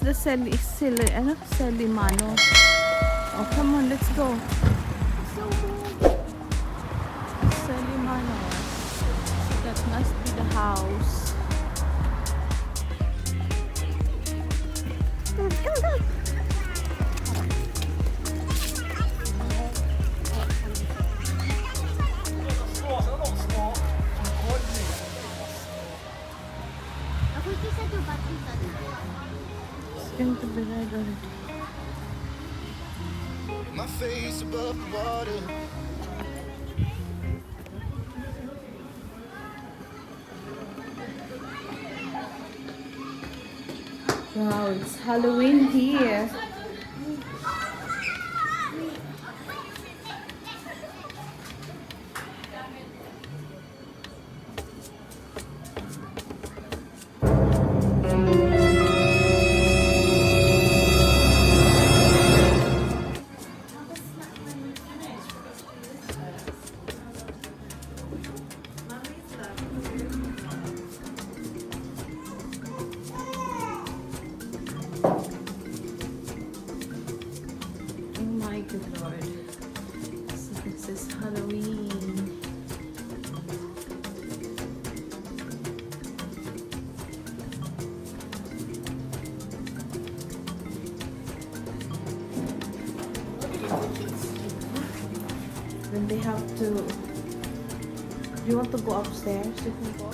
the Selly Manor. Oh, come on, let's go. Selly Manor. That must be the house. It's going to be red already. My face above the water. Wow, it's Halloween here. Good Lord. So this is Halloween. Then they have to. Do you want to go upstairs? You can go.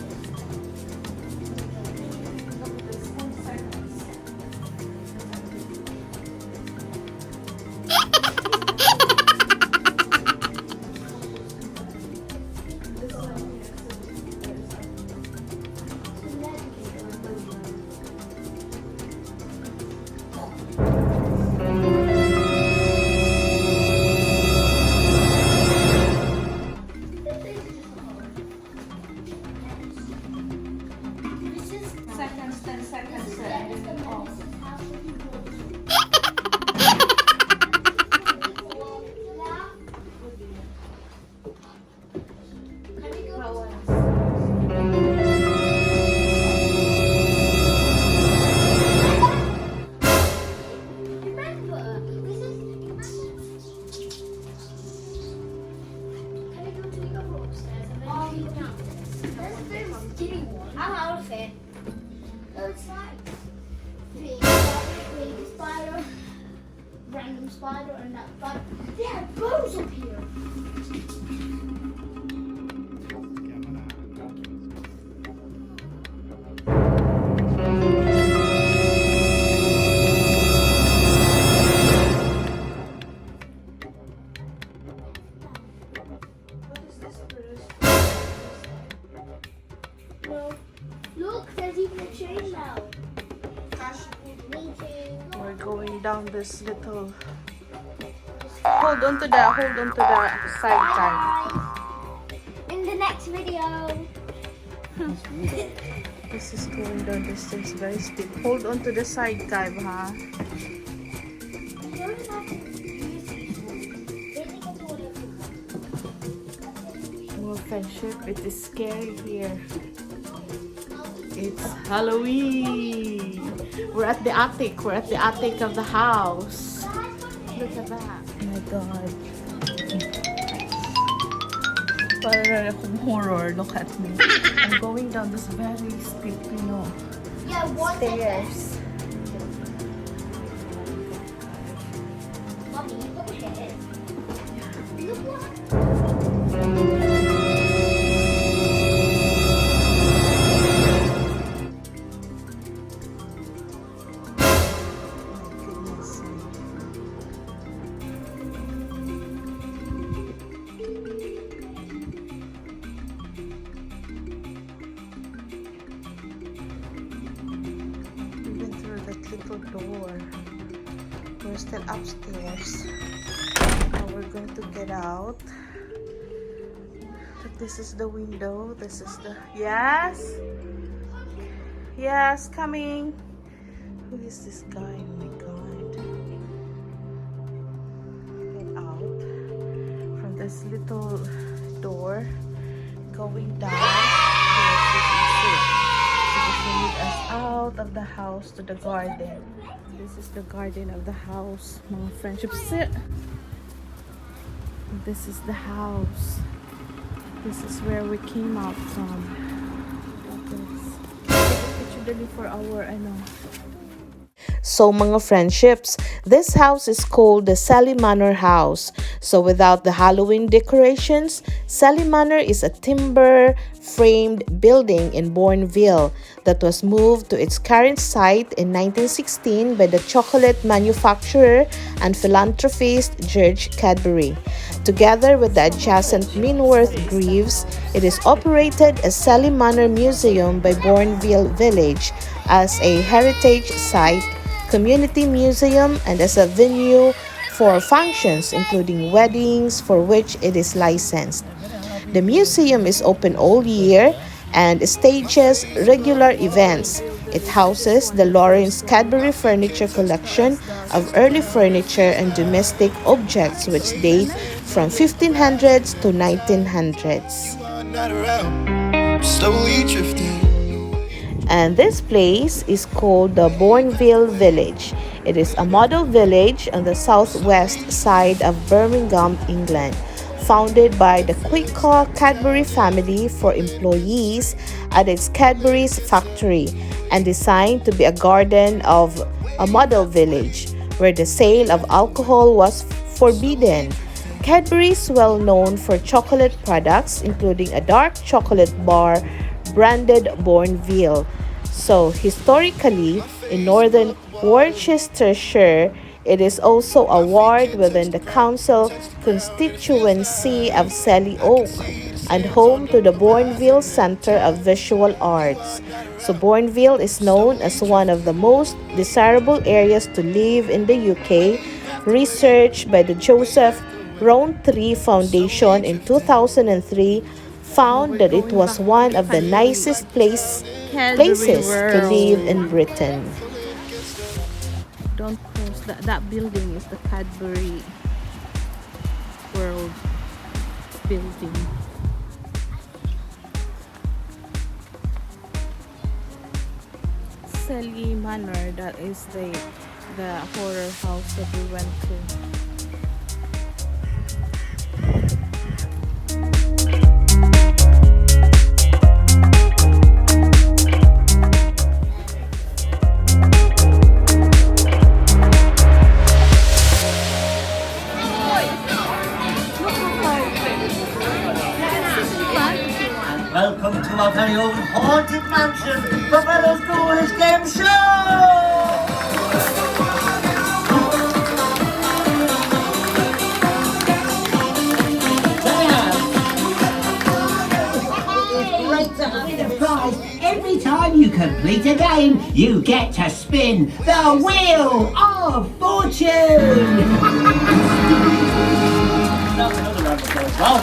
I'm out of it. So it's like the spider, random spider, and that. But they have bows up here. Look, there's even a chain now. We're going down this little. Hold on to the side guide. In the next video. This is going down this stairs very steep. Hold on to the side guide, huh? More friendship. It is scary here. It's Halloween. We're at the attic. We're at the attic of the house. Look at that. Oh my God. Parang akong horror. Look at me. I'm going down this very steep, stairs. Mommy, look at it. Look what? Little door. We're still upstairs. Now we're going to get out. This is the window. This is the yes. Yes, coming. Who is this guy? Oh my God. Get out from this little door. Going down. Yes, you can see. Lead us out of the house to the garden. This is the garden of the house, mga friendship. This is the house. This is where we came out from. This for our So mga friendships, this house is called the Selly Manor house. So without the Halloween decorations, Selly Manor is a timber framed building in Bournville that was moved to its current site in 1916 by the chocolate manufacturer and philanthropist George Cadbury. Together with the adjacent Minworth Greaves, it is operated as Selly Manor Museum by Bournville Village as a heritage site, community museum, and as a venue for functions including weddings for which it is licensed. The museum is open all year and stages regular events. It houses the Lawrence Cadbury furniture collection of early furniture and domestic objects which date from 1500s to 1900s. Slowly drifting. And this place is called the Bournville Village. It is a model village on the southwest side of Birmingham, England, founded by the Quaker Cadbury family for employees at its Cadbury's factory, and designed to be a garden of a model village where the sale of alcohol was forbidden. Cadbury is well known for chocolate products, including a dark chocolate bar branded Bournville. So historically, in northern Worcestershire, it is also a ward within the council constituency of Selly Oak and home to the Bournville Centre of Visual Arts. So Bournville is known as one of the most desirable areas to live in the UK. Research by the Joseph Rowntree Foundation in 2003 found that it was one of the nicest places to live in Britain. Don't post that building is the Cadbury World building. Selly Manor, that is the horror house that we went to. Welcome to our very own haunted mansion, the Fellows Boys Game Show! It's great to have the prize. Every time you complete a game, you get to spin the Wheel of Fortune! Another round of applause. Well,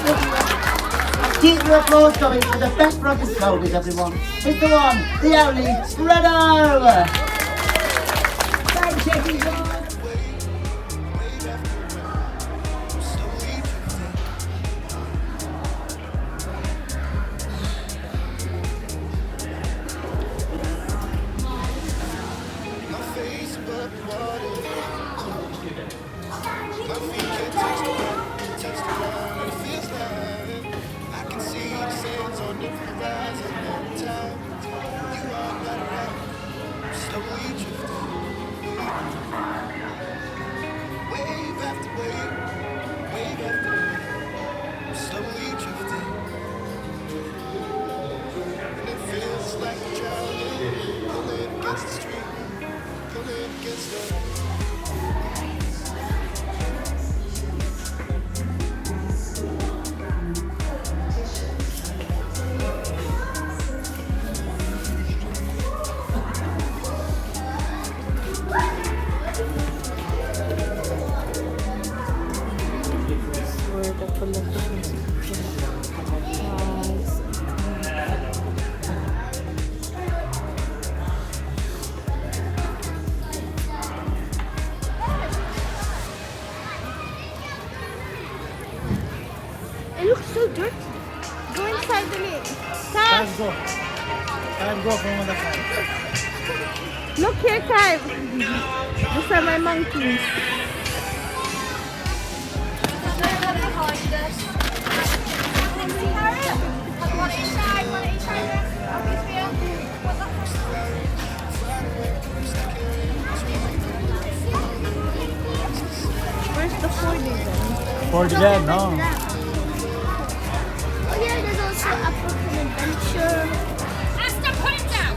keep your applause coming for the best rugby shoulders, everyone. It's the one, the only, Renault! Thanks, everyone! It looks so dirty. Go inside the lake. Let's go. Let's go from the other side. Look here, Kai. These are my monkeys. Where's the 4D then? 4D then, no? Oh yeah, there's also African Adventure. Asta, put it down!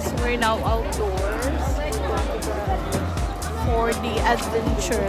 So we're now outdoors for the adventure.